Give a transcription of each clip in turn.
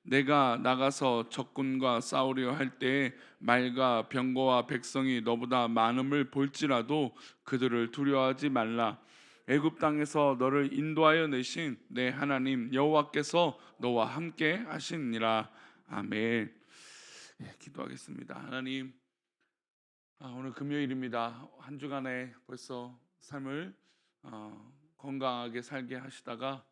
내가 나가서 적군과 싸우려 할 때에 말과 병거와 백성이 너보다 많음을 볼지라도 그들을 두려워하지 말라. 애굽 땅에서 너를 인도하여 내신 내 하나님 여호와께서 너와 함께 하시니라. 아멘. 기도하겠습니다. 하나님, 오늘 금요일입니다. 한 주간에 벌써 삶을 건강하게 살게 하시다가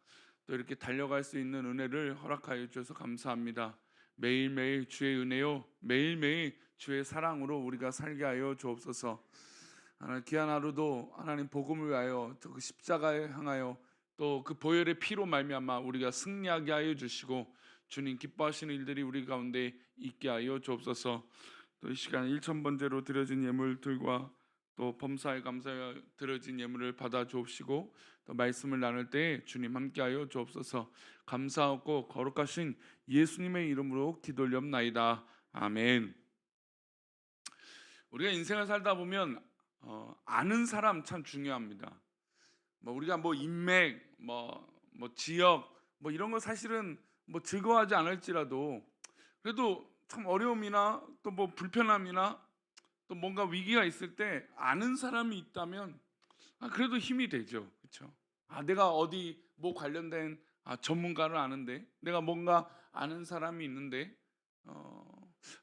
또 이렇게 달려갈 수 있는 은혜를 허락하여 주셔서 감사합니다. 매일매일 주의 은혜요, 매일매일 주의 사랑으로 우리가 살게 하여 주옵소서. 하나님, 귀한 하루도 하나님 복음을 위하여 그 십자가에 향하여 또 그 보혈의 피로 말미암아 우리가 승리하게 하여 주시고 주님 기뻐하시는 일들이 우리 가운데 있게 하여 주옵소서. 또 이 시간 1,000번째로 드려진 예물들과 또 범사에 감사하여 드려진 예물을 받아 주옵시고 또 말씀을 나눌 때 주님 함께하여 주옵소서. 감사하고 거룩하신 예수님의 이름으로 기도올렵나이다. 아멘. 우리가 인생을 살다 보면 아는 사람 참 중요합니다. 우리가 인맥, 지역, 이런 거 사실은 즐거워하지 않을지라도 그래도 참 어려움이나 또 불편함이나 또 뭔가 위기가 있을 때 아는 사람이 있다면 그래도 힘이 되죠, 그렇죠? 내가 어디 관련된 전문가를 아는데, 내가 뭔가 아는 사람이 있는데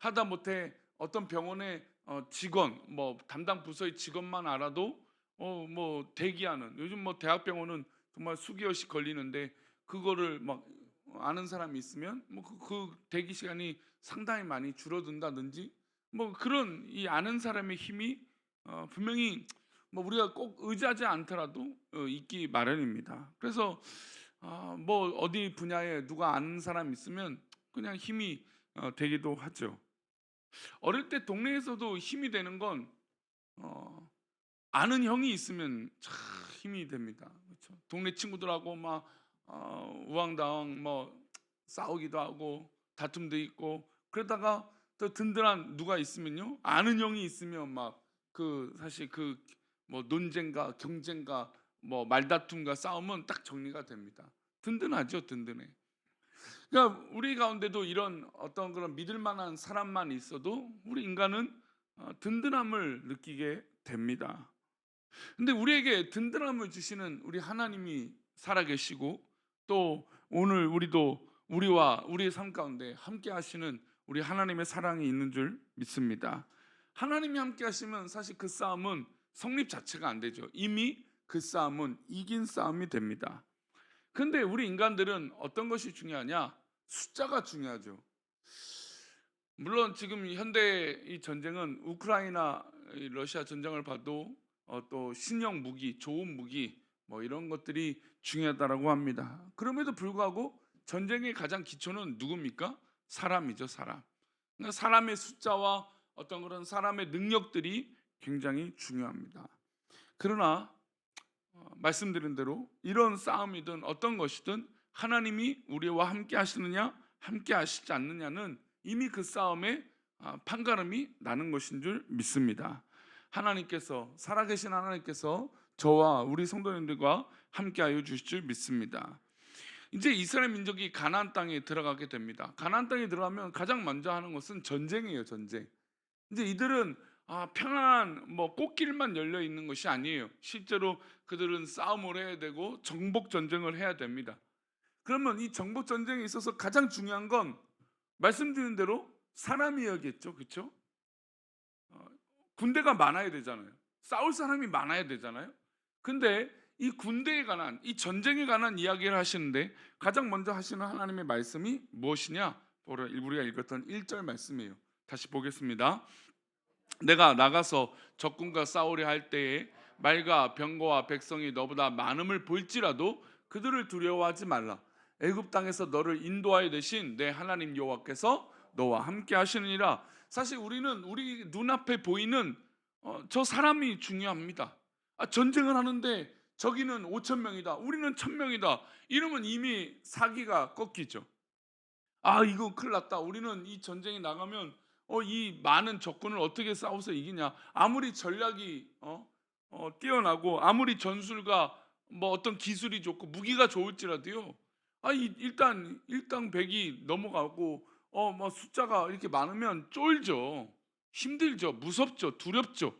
하다 못해 어떤 병원의 직원, 담당 부서의 직원만 알아도 대기하는, 요즘 대학병원은 정말 수개월씩 걸리는데 그거를 아는 사람이 있으면 그 대기 시간이 상당히 많이 줄어든다든지 그런 이 아는 사람의 힘이 분명히 우리가 꼭 의지하지 않더라도 있기 마련입니다. 그래서 어디 분야에 누가 아는 사람 있으면 그냥 힘이 되기도 하죠. 어릴 때 동네에서도 힘이 되는 건 아는 형이 있으면 참 힘이 됩니다. 그렇죠? 동네 친구들하고 우왕좌왕 싸우기도 하고 다툼도 있고 그러다가 또 든든한 누가 있으면요, 아는 형이 있으면 사실 논쟁과 경쟁과 말다툼과 싸움은 딱 정리가 됩니다. 든든하죠, 든든해. 그러니까 우리 가운데도 이런 어떤 그런 믿을 만한 사람만 있어도 우리 인간은 든든함을 느끼게 됩니다. 근데 우리에게 든든함을 주시는 우리 하나님이 살아계시고 또 오늘 우리도 우리와 우리의 삶 가운데 함께 하시는 우리 하나님의 사랑이 있는 줄 믿습니다. 하나님이 함께 하시면 사실 그 싸움은 성립 자체가 안 되죠. 이미 그 싸움은 이긴 싸움이 됩니다. 근데 우리 인간들은 어떤 것이 중요하냐? 숫자가 중요하죠. 물론 지금 현대 이 전쟁은 우크라이나 러시아 전쟁을 봐도 또 신형 무기, 좋은 무기 이런 것들이 중요하다라고 합니다. 그럼에도 불구하고 전쟁의 가장 기초는 누굽니까? 사람이죠, 사람. 그러니까 사람의 숫자와 어떤 그런 사람의 능력들이 굉장히 중요합니다. 그러나 말씀드린 대로 이런 싸움이든 어떤 것이든 하나님이 우리와 함께 하시느냐 함께 하시지 않느냐는 이미 그 싸움에 판가름이 나는 것인 줄 믿습니다. 하나님께서, 살아계신 하나님께서 저와 우리 성도님들과 함께하여 주실 줄 믿습니다. 이제 이스라엘 민족이 가나안 땅에 들어가게 됩니다. 가나안 땅에 들어가면 가장 먼저 하는 것은 전쟁이에요, 전쟁. 이제 이들은 평안한 꽃길만 열려 있는 것이 아니에요. 실제로 그들은 싸움을 해야 되고 정복 전쟁을 해야 됩니다. 그러면 이 정복 전쟁에 있어서 가장 중요한 건 말씀드린 대로 사람이어야겠죠, 그렇죠? 군대가 많아야 되잖아요. 싸울 사람이 많아야 되잖아요. 근데 이 군대에 관한, 이 전쟁에 관한 이야기를 하시는데 가장 먼저 하시는 하나님의 말씀이 무엇이냐? 우리가 읽었던 1절 말씀이에요. 다시 보겠습니다. 내가 나가서 적군과 싸우려 할 때에 말과 병거와 백성이 너보다 많음을 볼지라도 그들을 두려워하지 말라. 애굽 땅에서 너를 인도하여 되신 내 하나님 여호와께서 너와 함께 하시느니라. 사실 우리는 우리 눈앞에 보이는 저 사람이 중요합니다. 전쟁을 하는데 저기는 5천 명이다, 우리는 1,000명이다 이러면 이미 사기가 꺾이죠. 이거 큰일 났다, 우리는 이 전쟁에 나가면 이 많은 적군을 어떻게 싸워서 이기냐. 아무리 전략이 뛰어나고 아무리 전술과 어떤 기술이 좋고 무기가 좋을지라도요, 일단 일당 100이 넘어가고 뭐 숫자가 이렇게 많으면 쫄죠. 힘들죠. 무섭죠. 두렵죠.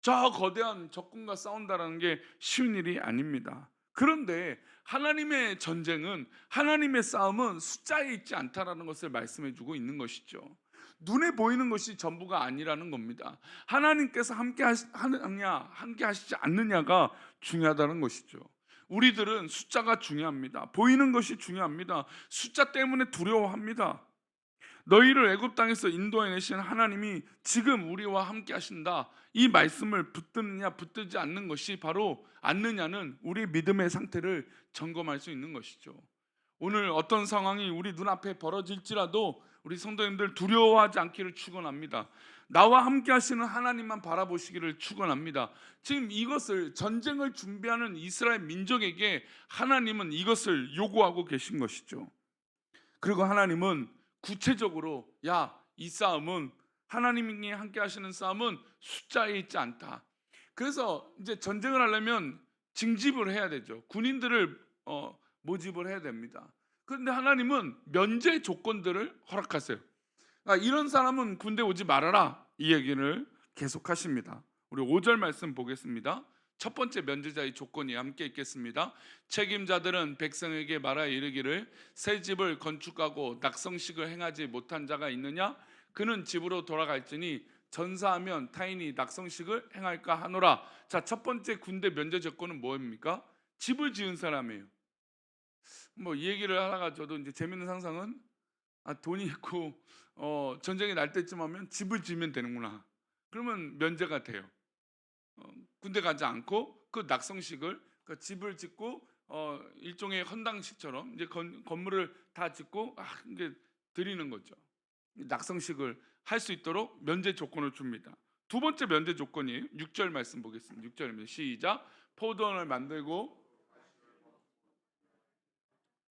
저 거대한 적군과 싸운다라는 게 쉬운 일이 아닙니다. 그런데 하나님의 전쟁은, 하나님의 싸움은 숫자에 있지 않다라는 것을 말씀해 주고 있는 것이죠. 눈에 보이는 것이 전부가 아니라는 겁니다. 하나님께서 하느냐 함께 하시지 않느냐가 중요하다는 것이죠. 우리들은 숫자가 중요합니다. 보이는 것이 중요합니다. 숫자 때문에 두려워합니다. 너희를 애굽 땅에서 인도해내신 하나님이 지금 우리와 함께 하신다, 이 말씀을 붙드느냐 붙들지 않는 것이, 바로 않느냐는 우리 믿음의 상태를 점검할 수 있는 것이죠. 오늘 어떤 상황이 우리 눈앞에 벌어질지라도 우리 성도님들 두려워하지 않기를 축원합니다. 나와 함께 하시는 하나님만 바라보시기를 축원합니다. 지금 이것을, 전쟁을 준비하는 이스라엘 민족에게 하나님은 이것을 요구하고 계신 것이죠. 그리고 하나님은 구체적으로, 야, 이 싸움은, 하나님이 함께 하시는 싸움은 숫자에 있지 않다. 그래서 이제 전쟁을 하려면 징집을 해야 되죠. 군인들을 모집을 해야 됩니다. 그런데 하나님은 면제 조건들을 허락하세요. 그러니까 이런 사람은 군대 오지 말아라, 이 얘기를 계속하십니다. 우리 5절 말씀 보겠습니다. 첫 번째 면제자의 조건이 함께 읽겠습니다. 책임자들은 백성에게 말하 이르기를, 새 집을 건축하고 낙성식을 행하지 못한 자가 있느냐? 그는 집으로 돌아갈지니 전사하면 타인이 낙성식을 행할까 하노라. 자, 첫 번째 군대 면제 조건은 뭐입니까? 집을 지은 사람이에요. 뭐 이 얘기를 하다가 저도 이제 재밌는 상상은, 돈이 있고 전쟁이 날 때쯤 하면 집을 지으면 되는구나. 그러면 면제가 돼요. 군대 가지 않고 그 낙성식을, 그 집을 짓고 일종의 헌당식처럼 이제 건물을 다 짓고 이게 드리는 거죠. 낙성식을 할 수 있도록 면제 조건을 줍니다. 두 번째 면제 조건이 6절 말씀 보겠습니다. 6절입니다. 시작. 포도원을 만들고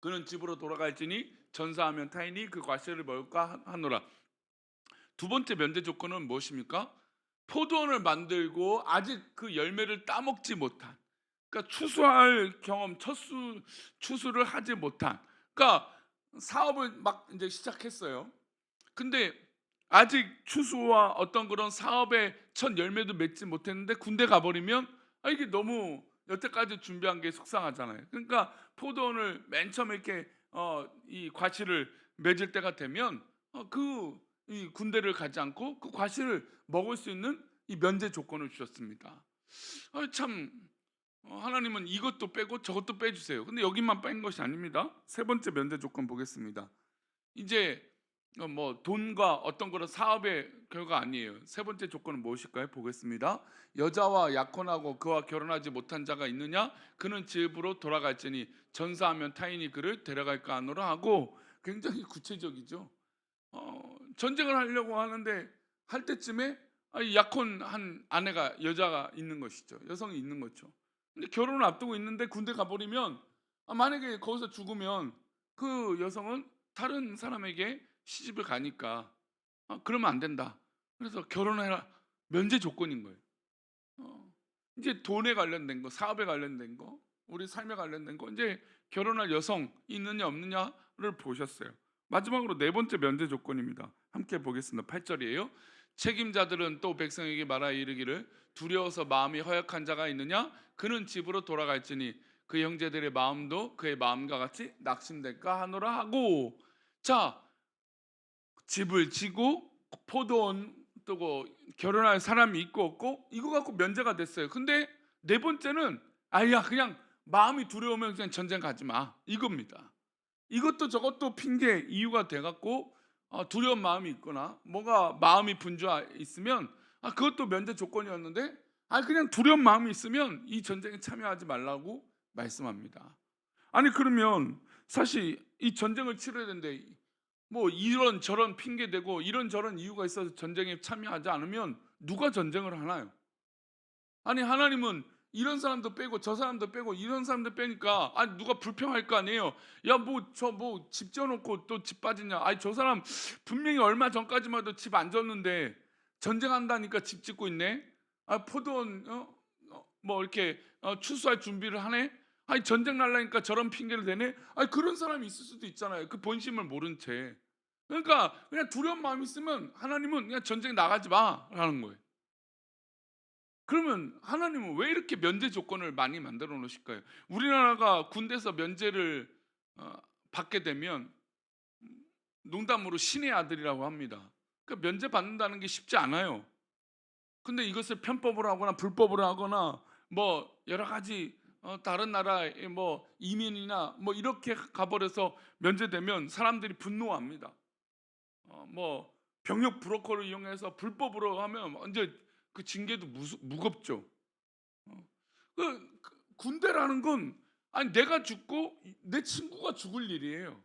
그는 집으로 돌아갈지니 전사하면 타인이 그 과실을 먹을까 하노라. 두 번째 면제 조건은 무엇입니까? 포도원을 만들고 아직 그 열매를 따먹지 못한, 그러니까 추수할 경험, 추수를 하지 못한, 그러니까 사업을 막 이제 시작했어요. 근데 아직 추수와 어떤 그런 사업의 첫 열매도 맺지 못했는데 군대 가버리면 이게 너무 여태까지 준비한 게 속상하잖아요. 그러니까 포도원을 맨 처음에 이렇게 이 과실을 맺을 때가 되면 이 군대를 가지 않고 그 과실을 먹을 수 있는 이 면제 조건을 주셨습니다. 참, 하나님은 이것도 빼고 저것도 빼주세요. 근데 여기만 뺀 것이 아닙니다. 세 번째 면제 조건 보겠습니다. 이제 뭐 돈과 어떤 그런 사업의 결과 아니에요. 세 번째 조건은 무엇일까요? 보겠습니다. 여자와 약혼하고 그와 결혼하지 못한 자가 있느냐? 그는 집으로 돌아갈지니 전사하면 타인이 그를 데려갈까 하노라 하고, 굉장히 구체적이죠. 전쟁을 하려고 하는데 할 때쯤에 약혼한 아내가, 여자가 있는 것이죠. 여성이 있는 거죠. 근데 결혼을 앞두고 있는데 군대 가버리면, 만약에 거기서 죽으면 그 여성은 다른 사람에게 시집을 가니까 그러면 안 된다. 그래서 결혼해라, 면제 조건인 거예요. 이제 돈에 관련된 거, 사업에 관련된 거, 우리 삶에 관련된 거, 이제 결혼할 여성 있느냐 없느냐를 보셨어요. 마지막으로 네 번째 면제 조건입니다. 함께 보겠습니다. 8절이에요. 책임자들은 또 백성에게 말하 이르기를, 두려워서 마음이 허약한 자가 있느냐? 그는 집으로 돌아갈지니 그 형제들의 마음도 그의 마음과 같이 낙심될까 하노라 하고. 자, 집을 지고 포도원 뜨고 결혼할 사람이 있고 없고, 이거 갖고 면제가 됐어요. 근데 네 번째는 그냥 마음이 두려우면 그냥 전쟁 가지 마, 이겁니다. 이것도 저것도 핑계, 이유가 돼갖고 두려운 마음이 있거나 뭐가 마음이 분주해 있으면 그것도 면제 조건이었는데, 그냥 두려운 마음이 있으면 이 전쟁에 참여하지 말라고 말씀합니다. 그러면 사실 이 전쟁을 치러야 되는데 뭐 이런 저런 핑계 대고 이런 저런 이유가 있어서 전쟁에 참여하지 않으면 누가 전쟁을 하나요? 하나님은 이런 사람도 빼고 저 사람도 빼고 이런 사람도 빼니까 누가 불평할 거 아니에요. 야, 뭐 저 뭐 집 지어놓고 또 집 빠지냐? 저 사람 분명히 얼마 전까지만 해도 집 안 졌는데 전쟁한다니까 집 짓고 있네. 포도원 뭐 이렇게 추수할 준비를 하네. 아니 전쟁 날라니까 저런 핑계를 대네. 아니 그런 사람이 있을 수도 있잖아요. 그 본심을 모른 채. 그러니까 그냥 두려운 마음이 있으면 하나님은 그냥 전쟁 나가지 마라는 거예요. 그러면 하나님은 왜 이렇게 면제 조건을 많이 만들어 놓으실까요? 우리나라가 군대에서 면제를 어, 받게 되면 농담으로 신의 아들이라고 합니다. 그러니까 면제 받는다는 게 쉽지 않아요. 근데 이것을 편법으로 하거나 불법으로 하거나 뭐 여러 가지 다른 나라에 뭐 이민이나 뭐 이렇게 가버려서 면제되면 사람들이 분노합니다. 뭐 병역 브로커를 이용해서 불법으로 하면 완전 그 징계도 무겁죠. 어. 그 군대라는 건 아니 내가 죽고 내 친구가 죽을 일이에요.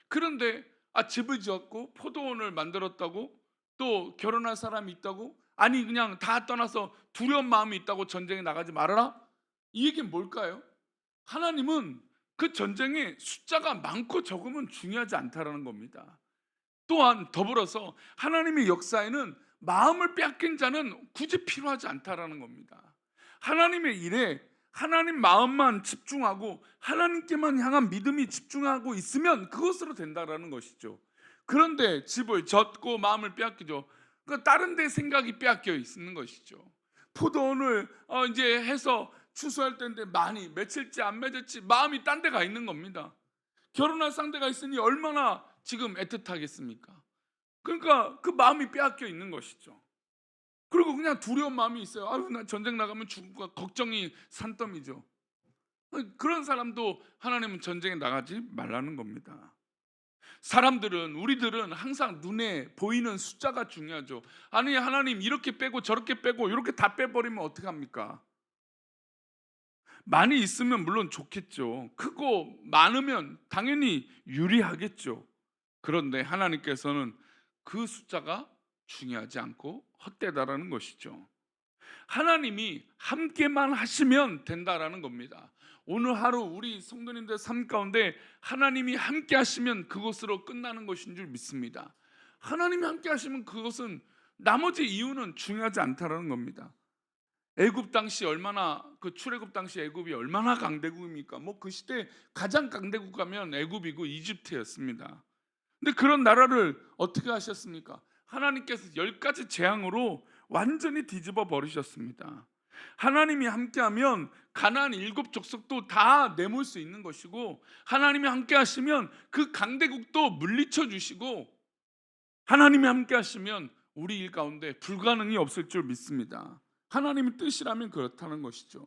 그런데 집을 지었고 포도원을 만들었다고 또 결혼할 사람이 있다고 아니 그냥 다 떠나서 두려운 마음이 있다고 전쟁에 나가지 말아라? 이 얘기는 뭘까요? 하나님은 그 전쟁에 숫자가 많고 적으면 중요하지 않다라는 겁니다. 또한 더불어서 하나님의 역사에는 마음을 빼앗긴 자는 굳이 필요하지 않다라는 겁니다. 하나님의 일에 하나님 마음만 집중하고 하나님께만 향한 믿음이 집중하고 있으면 그것으로 된다라는 것이죠. 그런데 집을 젓고 마음을 빼앗기죠. 그러니까 다른 데 생각이 빼앗겨 있는 것이죠. 포도원을 이제 해서 추수할 때인데 많이 며칠째 안 맺었지 마음이 딴 데 가 있는 겁니다. 결혼할 상대가 있으니 얼마나 지금 애틋하겠습니까? 그러니까 그 마음이 빼앗겨 있는 것이죠. 그리고 그냥 두려운 마음이 있어요. 아유, 나 전쟁 나가면 죽을까 걱정이 산더미죠. 그런 사람도 하나님은 전쟁에 나가지 말라는 겁니다. 사람들은 우리들은 항상 눈에 보이는 숫자가 중요하죠. 아니 하나님 이렇게 빼고 저렇게 빼고 이렇게 다 빼버리면 어떡합니까? 많이 있으면 물론 좋겠죠. 크고 많으면 당연히 유리하겠죠. 그런데 하나님께서는 그 숫자가 중요하지 않고 헛되다라는 것이죠. 하나님이 함께만 하시면 된다라는 겁니다. 오늘 하루 우리 성도님들 삶 가운데 하나님이 함께 하시면 그것으로 끝나는 것인 줄 믿습니다. 하나님이 함께 하시면 그것은 나머지 이유는 중요하지 않다라는 겁니다. 애굽 당시 얼마나 그 출애굽 당시 애굽이 얼마나 강대국입니까? 뭐 그 시대 가장 강대국 가면 애굽이고 이집트였습니다. 근데 그런 나라를 어떻게 하셨습니까? 하나님께서 10가지 재앙으로 완전히 뒤집어 버리셨습니다. 하나님이 함께하면 가나안 7족속도 다 내몰 수 있는 것이고 하나님이 함께 하시면 그 강대국도 물리쳐 주시고 하나님이 함께 하시면 우리 일 가운데 불가능이 없을 줄 믿습니다. 하나님의 뜻이라면 그렇다는 것이죠.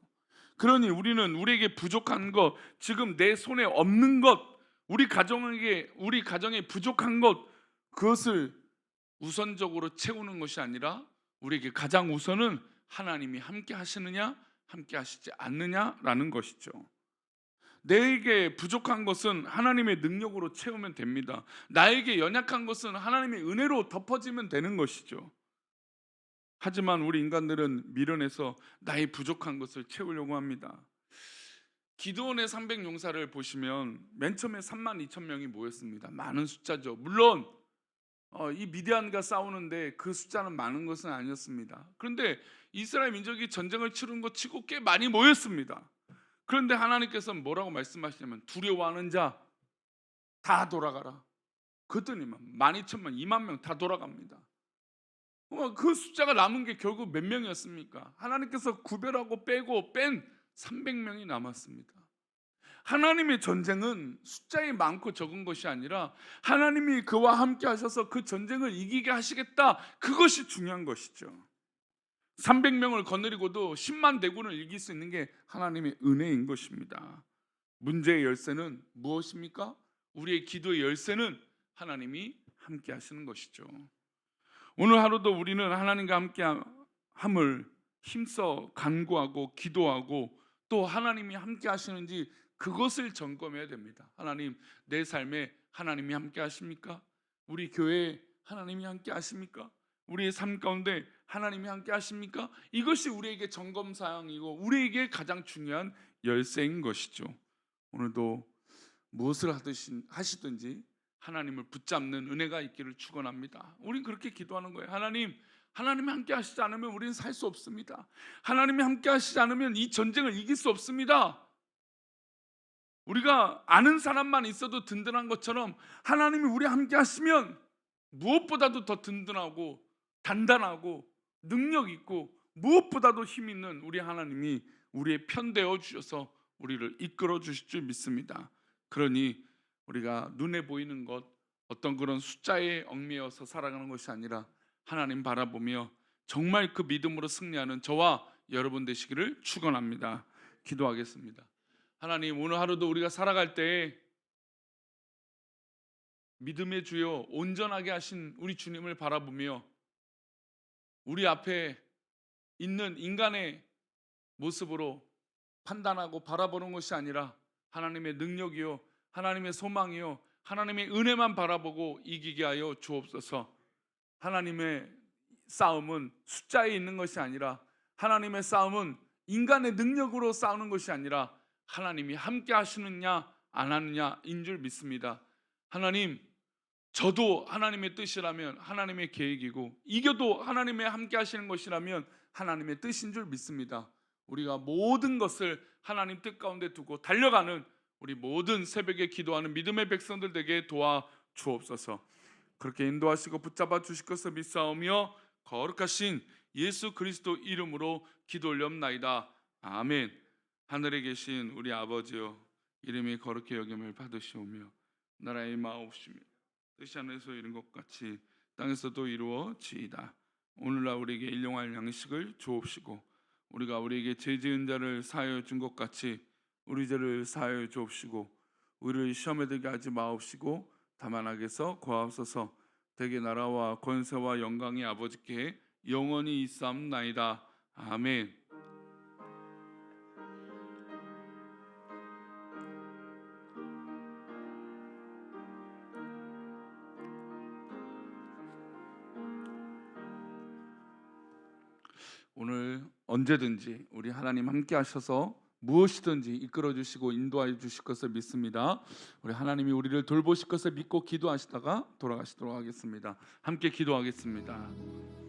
그러니 우리는 우리에게 부족한 것, 지금 내 손에 없는 것, 우리 가정에 부족한 것, 그것을 우선적으로 채우는 것이 아니라 우리에게 가장 우선은 하나님이 함께 하시느냐 함께 하시지 않느냐라는 것이죠. 내게 부족한 것은 하나님의 능력으로 채우면 됩니다. 나에게 연약한 것은 하나님의 은혜로 덮어지면 되는 것이죠. 하지만 우리 인간들은 미련해서 나의 부족한 것을 채우려고 합니다. 기드온의 300용사를 보시면 맨 처음에 3만 2천 명이 모였습니다. 많은 숫자죠. 물론 이 미디안과 싸우는데 그 숫자는 많은 것은 아니었습니다. 그런데 이스라엘 민족이 전쟁을 치른 것 치고 꽤 많이 모였습니다. 그런데 하나님께서는 뭐라고 말씀하시냐면 두려워하는 자 다 돌아가라. 그랬더니만 12,000명 2만 명 다 돌아갑니다. 그 숫자가 남은 게 결국 몇 명이었습니까? 하나님께서 구별하고 빼고 뺀 300명이 남았습니다. 하나님의 전쟁은 숫자에 많고 적은 것이 아니라 하나님이 그와 함께 하셔서 그 전쟁을 이기게 하시겠다, 그것이 중요한 것이죠. 300명을 거느리고도 10만 대군을 이길 수 있는 게 하나님의 은혜인 것입니다. 문제의 열쇠는 무엇입니까? 우리의 기도의 열쇠는 하나님이 함께 하시는 것이죠. 오늘 하루도 우리는 하나님과 함께 함을 힘써 간구하고 기도하고 또 하나님이 함께 하시는지 그것을 점검해야 됩니다. 하나님, 내 삶에 하나님이 함께 하십니까? 우리 교회에 하나님이 함께 하십니까? 우리의 삶 가운데 하나님이 함께 하십니까? 이것이 우리에게 점검 사항이고 우리에게 가장 중요한 열쇠인 것이죠. 오늘도 무엇을 하시든지 하나님을 붙잡는 은혜가 있기를 축원합니다. 우린 그렇게 기도하는 거예요. 하나님이 함께 하시지 않으면 우리는 살 수 없습니다. 하나님이 함께 하시지 않으면 이 전쟁을 이길 수 없습니다. 우리가 아는 사람만 있어도 든든한 것처럼 하나님이 우리 함께 하시면 무엇보다도 더 든든하고 단단하고 능력 있고 무엇보다도 힘 있는 우리 하나님이 우리의 편 되어 주셔서 우리를 이끌어 주실 줄 믿습니다. 그러니 우리가 눈에 보이는 것, 어떤 그런 숫자에 얽매여서 살아가는 것이 아니라 하나님 바라보며 정말 그 믿음으로 승리하는 저와 여러분 되시기를 축원합니다. 기도하겠습니다. 하나님, 오늘 하루도 우리가 살아갈 때 믿음의 주요 온전하게 하신 우리 주님을 바라보며 우리 앞에 있는 인간의 모습으로 판단하고 바라보는 것이 아니라 하나님의 능력이요, 하나님의 소망이요, 하나님의 은혜만 바라보고 이기게 하여 주옵소서. 하나님의 싸움은 숫자에 있는 것이 아니라, 하나님의 싸움은 인간의 능력으로 싸우는 것이 아니라 하나님이 함께 하시느냐 안 하느냐인 줄 믿습니다. 하나님, 저도 하나님의 뜻이라면 하나님의 계획이고, 이겨도 하나님의 함께 하시는 것이라면 하나님의 뜻인 줄 믿습니다. 우리가 모든 것을 하나님 뜻 가운데 두고 달려가는 우리 모든 새벽에 기도하는 믿음의 백성들 되게 도와 주옵소서. 그렇게 인도하시고 붙잡아 주실 것을 믿사오며 거룩하신 예수 그리스도 이름으로 기도 올렵나이다. 아멘. 하늘에 계신 우리 아버지여, 이름이 거룩히 여김을 받으시오며 나라의 마옵시며 뜻이 하늘에서 이룬 것 같이 땅에서도 이루어지이다. 오늘날 우리에게 일용할 양식을 주옵시고 우리가 우리에게 죄 지은 자를 사하여 준 것 같이 우리 죄를 사하여 주옵시고 우리를 시험에 들게 하지 마옵시고 다만 악에서 구하옵소서. 대개 나라와 권세와 영광이 아버지께 영원히 있사옵나이다. 아멘. 오늘 언제든지 우리 하나님 함께 하셔서 무엇이든지 이끌어 주시고 인도하여 주실 것을 믿습니다. 우리 하나님이 우리를 돌보실 것을 믿고 기도하시다가 돌아가시도록 하겠습니다. 함께 기도하겠습니다.